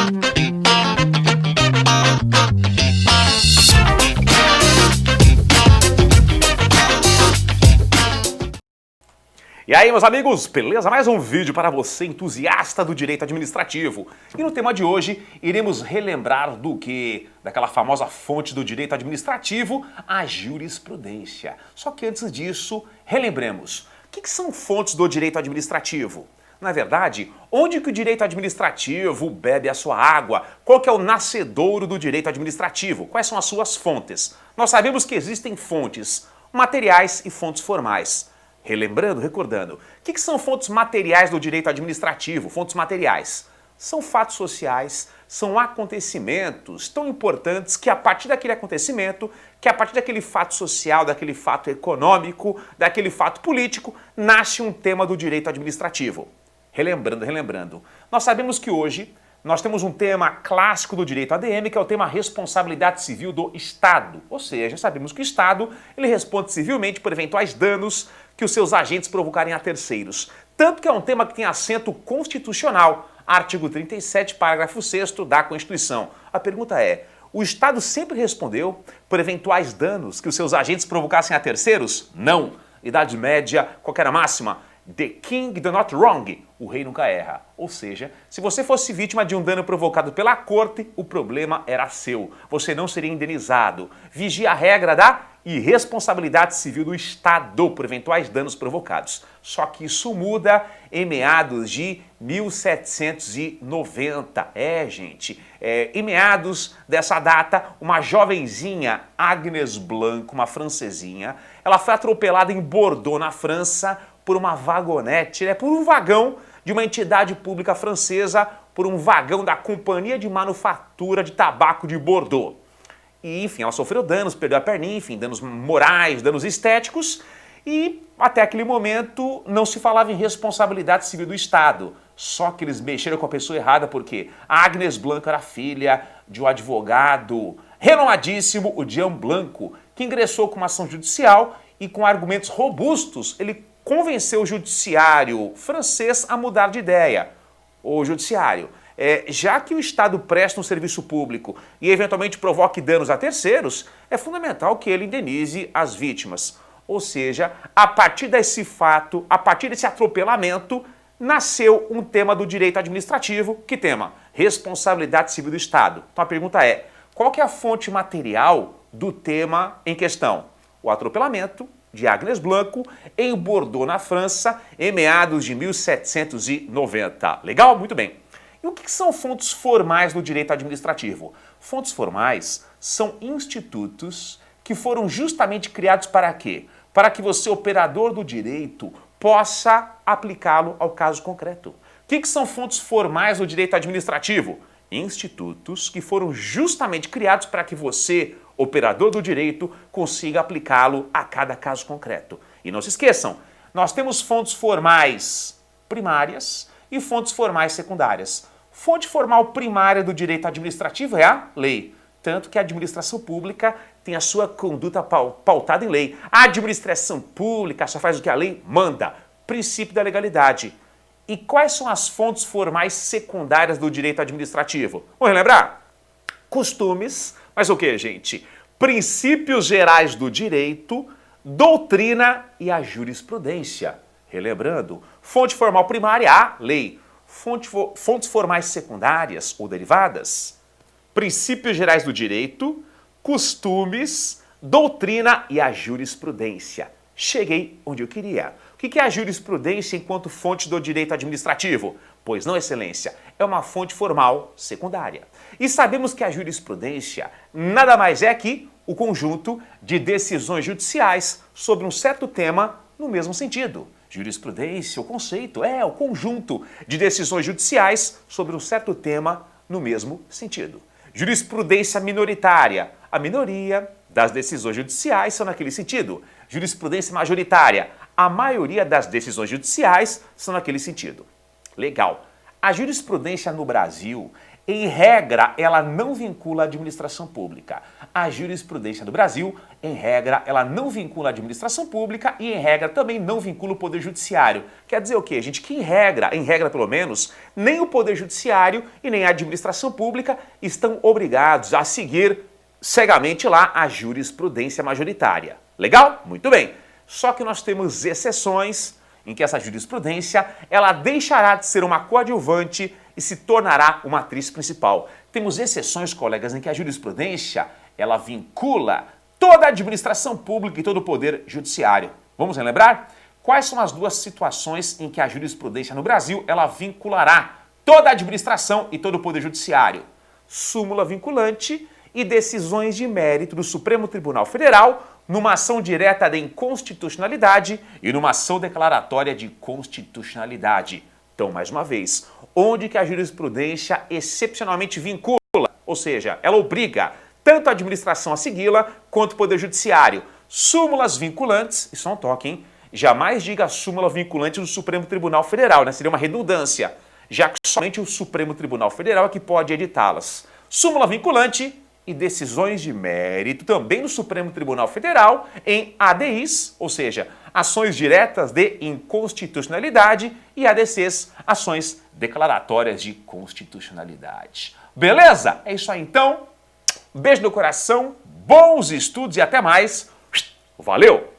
E aí, meus amigos, beleza? Mais um vídeo para você, entusiasta do direito administrativo. E no tema de hoje, iremos relembrar do quê? Daquela famosa fonte do direito administrativo, a jurisprudência. Só que antes disso, relembremos. O que são fontes do direito administrativo? Na verdade, onde que o direito administrativo bebe a sua água? Qual que é o nascedouro do direito administrativo? Quais são as suas fontes? Nós sabemos que existem fontes materiais e fontes formais. Relembrando, recordando, o que são fontes materiais do direito administrativo? Fontes materiais são fatos sociais, são acontecimentos tão importantes que a partir daquele acontecimento, que a partir daquele fato social, daquele fato econômico, daquele fato político, nasce um tema do direito administrativo. Relembrando, nós sabemos que hoje nós temos um tema clássico do direito ADM, que é o tema responsabilidade civil do Estado. Ou seja, sabemos que o Estado ele responde civilmente por eventuais danos que os seus agentes provocarem a terceiros. Tanto que é um tema que tem assento constitucional, artigo 37, parágrafo 6º da Constituição. A pergunta é, o Estado sempre respondeu por eventuais danos que os seus agentes provocassem a terceiros? Não. Idade Média, qual que era a máxima? The king do not wrong, o rei nunca erra. Ou seja, se você fosse vítima de um dano provocado pela corte, o problema era seu. Você não seria indenizado. Vigia a regra da irresponsabilidade civil do Estado por eventuais danos provocados. Só que isso muda em meados de 1790. Gente, em meados dessa data, uma jovenzinha, Agnes Blanco, uma francesinha, ela foi atropelada em Bordeaux, na França, por uma vagonete, por um vagão de uma entidade pública francesa, por um vagão da Companhia de Manufatura de Tabaco de Bordeaux. E, enfim, ela sofreu danos, perdeu a perninha, enfim, danos morais, danos estéticos, e até aquele momento não se falava em responsabilidade civil do Estado. Só que eles mexeram com a pessoa errada, porque a Agnes Blanco era filha de um advogado renomadíssimo, o Jean Blanco, que ingressou com uma ação judicial e com argumentos robustos, ele convenceu o judiciário francês a mudar de ideia. O judiciário, já que o Estado presta um serviço público e eventualmente provoque danos a terceiros, é fundamental que ele indenize as vítimas. Ou seja, a partir desse fato, a partir desse atropelamento, nasceu um tema do direito administrativo. Que tema? Responsabilidade civil do Estado. Então a pergunta é, qual que é a fonte material do tema em questão? O atropelamento de Agnes Blanco em Bordeaux, na França, em meados de 1790. Legal? Muito bem. E o que são fontes formais do direito administrativo? Fontes formais são institutos que foram justamente criados para quê? Para que você, operador do direito, possa aplicá-lo ao caso concreto. O que são fontes formais do direito administrativo? Institutos que foram justamente criados para que você, operador do direito, consiga aplicá-lo a cada caso concreto. E não se esqueçam, nós temos fontes formais primárias e fontes formais secundárias. Fonte formal primária do direito administrativo é a lei, tanto que a administração pública tem a sua conduta pautada em lei. A administração pública só faz o que a lei manda, princípio da legalidade. E quais são as fontes formais secundárias do direito administrativo? Vamos relembrar? Costumes, mas o que, gente? Princípios gerais do direito, doutrina e a jurisprudência. Relembrando, fonte formal primária, a lei. Fontes formais secundárias ou derivadas, princípios gerais do direito, costumes, doutrina e a jurisprudência. Cheguei onde eu queria. O que é a jurisprudência enquanto fonte do direito administrativo? Pois não, excelência, é uma fonte formal secundária. E sabemos que a jurisprudência nada mais é que o conjunto de decisões judiciais sobre um certo tema no mesmo sentido. Jurisprudência, o conceito, é o conjunto de decisões judiciais sobre um certo tema no mesmo sentido. Jurisprudência minoritária, a minoria das decisões judiciais são naquele sentido. Jurisprudência majoritária, a maioria das decisões judiciais são naquele sentido. Legal. A jurisprudência no Brasil, em regra, ela não vincula a administração pública. A jurisprudência do Brasil, em regra, ela não vincula a administração pública e, em regra, também não vincula o Poder Judiciário. Quer dizer o quê, gente? Que em regra pelo menos, nem o Poder Judiciário e nem a administração pública estão obrigados a seguir cegamente lá a jurisprudência majoritária. Legal? Muito bem. Só que nós temos exceções em que essa jurisprudência ela deixará de ser uma coadjuvante e se tornará uma atriz principal. Temos exceções, colegas, em que a jurisprudência ela vincula toda a administração pública e todo o poder judiciário. Vamos relembrar? Quais são as duas situações em que a jurisprudência no Brasil ela vinculará toda a administração e todo o poder judiciário? Súmula vinculante e decisões de mérito do Supremo Tribunal Federal numa ação direta de inconstitucionalidade e numa ação declaratória de constitucionalidade. Então, mais uma vez, onde que a jurisprudência excepcionalmente vincula, ou seja, ela obriga tanto a administração a segui-la quanto o Poder Judiciário. Súmulas vinculantes, isso é um toque, hein? Jamais diga súmula vinculante do Supremo Tribunal Federal, né? Seria uma redundância, já que somente o Supremo Tribunal Federal é que pode editá-las. Súmula vinculante e decisões de mérito também no Supremo Tribunal Federal em ADIs, ou seja, ações diretas de inconstitucionalidade, e ADCs, ações declaratórias de constitucionalidade. Beleza? É isso aí então. Beijo no coração, bons estudos e até mais. Valeu!